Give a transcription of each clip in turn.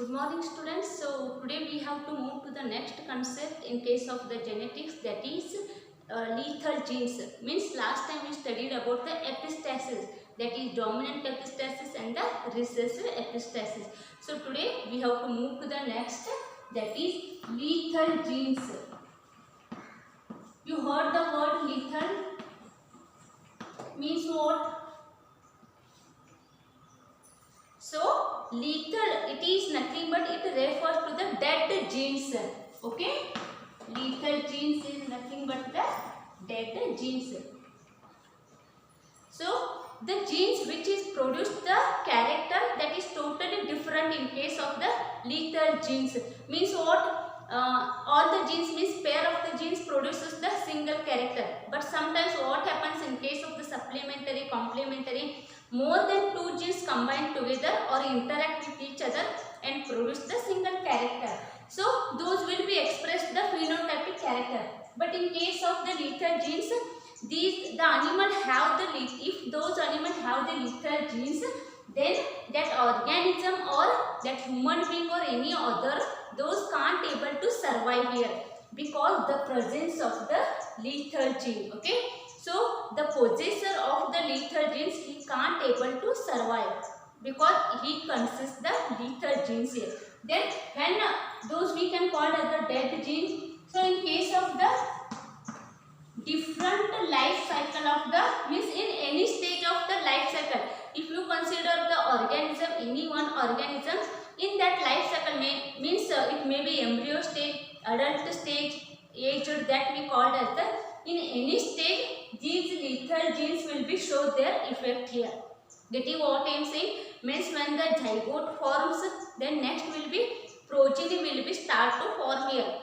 Good morning students. So today we have to move to the next concept in case of the genetics, that is lethal genes. Means last time we studied about the epistasis, that is dominant epistasis and the recessive epistasis. So today we have to move to the next, that is lethal genes. You heard the word lethal means what? So lethal, it is nothing but it refers to the dead genes. Okay, lethal genes is nothing but the dead genes. So the genes which is produced the character that is totally different in case of the lethal genes. Means what? All the genes means pair of the genes produces the single character. But sometimes what happens in case of the supplementary, complementary, more than two genes combine together or interact with each other and produce the single character. So those will be expressed the phenotypic character. But in case of the lethal genes, the animal have the if those animals have the lethal genes, then that organism or that human being or any other, those can't able to survive here because the presence of the lethal gene. Okay, so the possessor of the lethal genes, he can't able to survive because he consists the lethal genes here. Then when those we can call as the dead genes. So in case of the different life cycle of the, means in any stage of the life cycle, if you consider the organism, any one organism in that life cycle means it may be embryo stage, adult stage, aged, that we called as the, in any stage these lethal genes will be show their effect here. Getting what I am saying? Means when the zygote forms, then next will be progeny will be start to form here.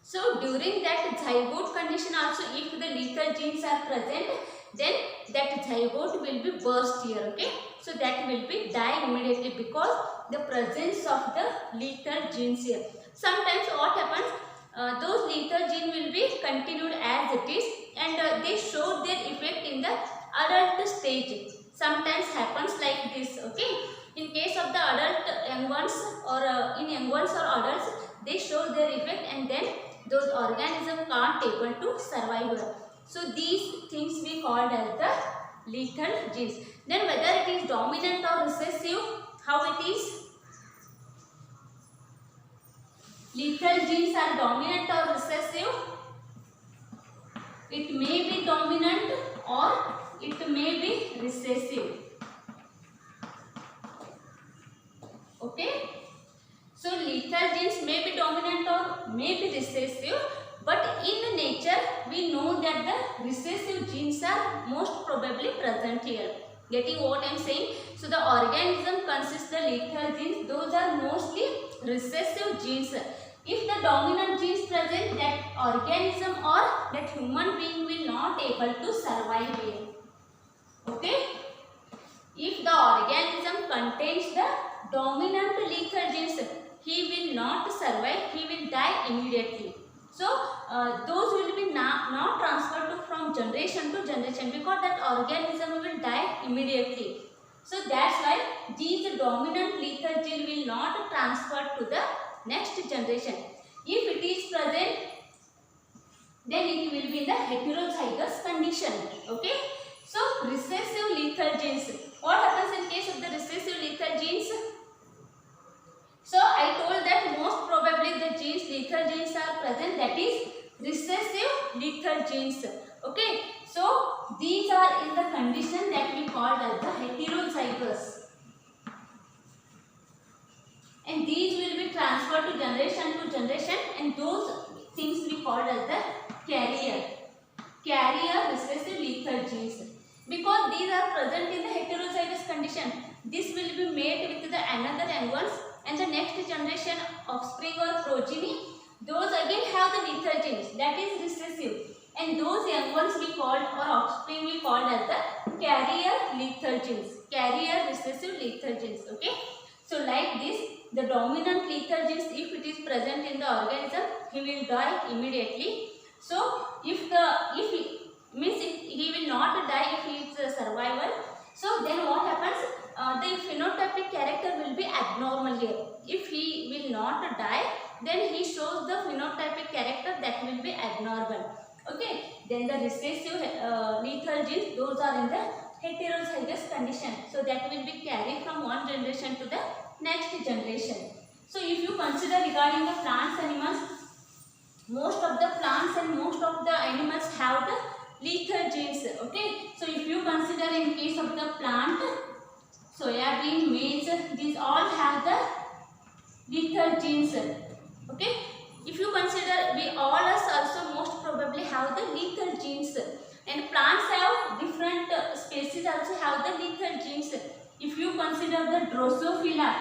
So during that zygote condition also, if the lethal genes are present, then that zygote will be burst here. Okay, so that will be die immediately because the presence of the lethal genes here. Sometimes what happens, those lethal gene will be continued as it is and they show their effect in the adult stage. Sometimes happens like this. Okay, in case of the adult young ones or in young ones or adults, they show their effect and then those organisms can't able to survive. So these things we called as the lethal genes. Then whether it is dominant or recessive, how it is? Lethal genes are dominant or recessive? It may be dominant or it may be recessive. Okay. So lethal genes may be dominant or may be recessive, but in nature we know that the recessive genes are most probably present here. Getting what I am saying? So the organism consists the lethal genes, those are mostly recessive genes. If the dominant genes present, that organism or that human being will not able to survive here. Okay? If the organism contains the dominant lethal genes, he will not survive, he will die immediately. So those will be not transferred from generation to generation because that organism will die immediately. So that's why these dominant lethal gene will not transfer to the next generation. If it is present, then it will be in the heterozygous condition. Okay. So recessive lethal genes. What happens in case of the recessive lethal genes? So I told that most probably the genes, lethal genes are present, that is recessive lethal genes. Okay. So these are in the condition that we called as the heterozygous. And these will be transferred to generation and those things we called as the carrier recessive lethal genes. Because these are present in the heterozygous condition, this will be made with the another young ones and the next generation offspring or progeny, those again have the lethal genes, that is recessive, and those young ones we called or offspring we called as the carrier lethal genes, carrier recessive lethal genes. Okay, so like this, the dominant lethal genes, if it is present in the organism, he will die immediately. So if he will not die if he is a survivor. So then what happens? the phenotypic character will be abnormal here. If he will not die, then he shows the phenotypic character that will be abnormal. Okay, then the recessive lethal genes, those are in the heterozygous condition, so that will be carried from one generation to the next generation. So if you consider regarding the plants, animals, most of the plants and most of the animals have the lethal genes. Okay, so if you consider in case of the plant, soybean, maize, these all have the lethal genes. Okay, if you consider, we all us also most probably have the lethal genes, and plants have different species also have the lethal genes. If you consider the Drosophila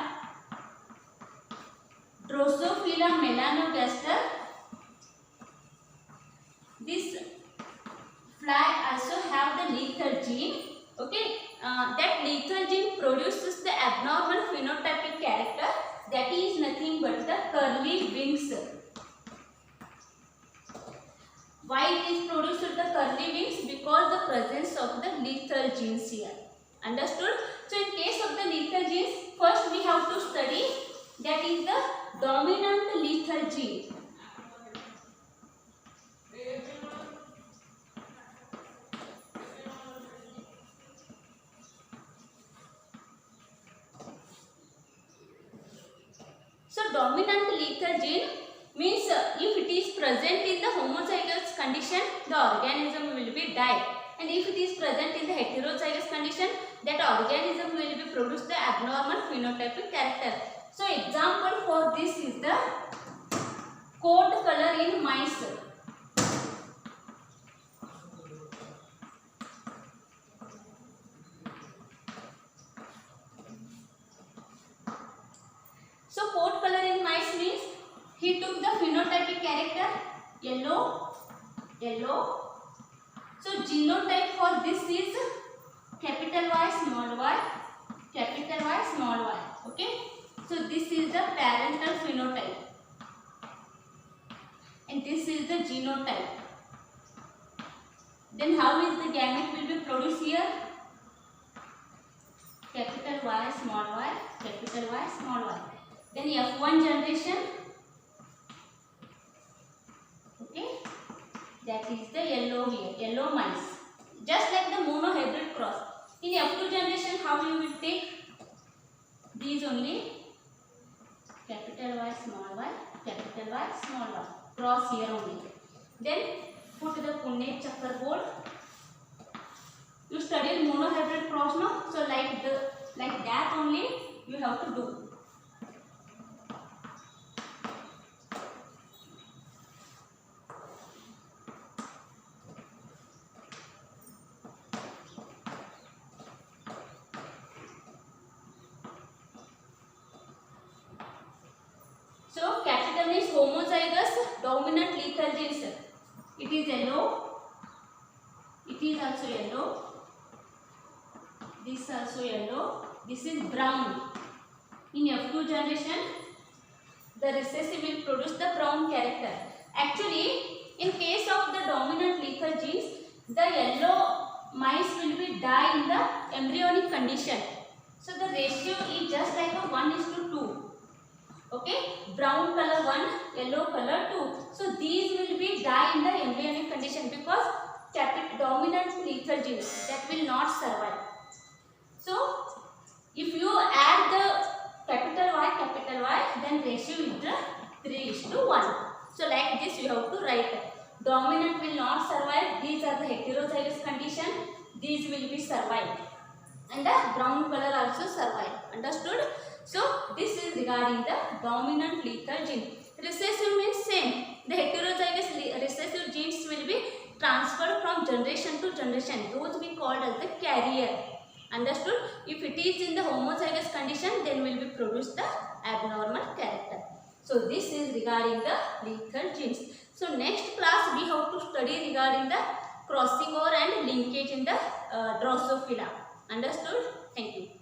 melanogaster, this fly also have the lethal gene. Okay, that lethal gene produces the abnormal phenotypic character, that is nothing but the curly wings. Why it is produced the curly wings? Because the presence of the lethal genes here. Understood? So in case of the lethal genes, first we have to study that is the dominant lethal gene. So dominant lethal gene means if it is present in the homozygous condition, the organism will be die, and if it is present in the heterozygous condition, that organism will be produce the abnormal phenotypic character. So example for this is the coat color in mice. So coat color in mice means he took the phenotypic character yellow. So genotype for this is capital Y, small y, capital Y, small y. Okay. So this is the parental phenotype, and this is the genotype. Then how is the gamete will be produced here? Capital Y, small y, capital Y, small y. Then F1 generation. Okay, that is the yellow here, yellow mice. Just like the monohybrid cross. In F2 generation, how you will take these only? Capital Y, small y, capital Y, small y. Cross here only. Then put the Punnett checkerboard. You studied monohybrid cross, no? So like that only you have to do. So capital is homozygous dominant lethal genes. It is yellow. It is also yellow. This also yellow. This is brown. In F2 generation, the recessive will produce the brown character. Actually, in case of the dominant lethal genes, the yellow mice will be die in the embryonic condition. So the ratio is just like a 1:2. Okay, brown color 1, yellow color 2. So these will be die in the embryonic condition because dominant lethal genes that will not survive. So if you add the capital Y, then ratio is the 3:1. So like this you have to write. Dominant will not survive. These are the heterozygous condition. These will be survived, and the brown color also survive. Understood? So this is regarding the dominant lethal gene. Recessive means same. The heterozygous recessive genes will be transferred from generation to generation. Those we called as the carrier. Understood? If it is in the homozygous condition, then will be produce the abnormal character. So this is regarding the lethal genes. So next class we have to study regarding the crossing over and linkage in the Drosophila. Understood? Thank you.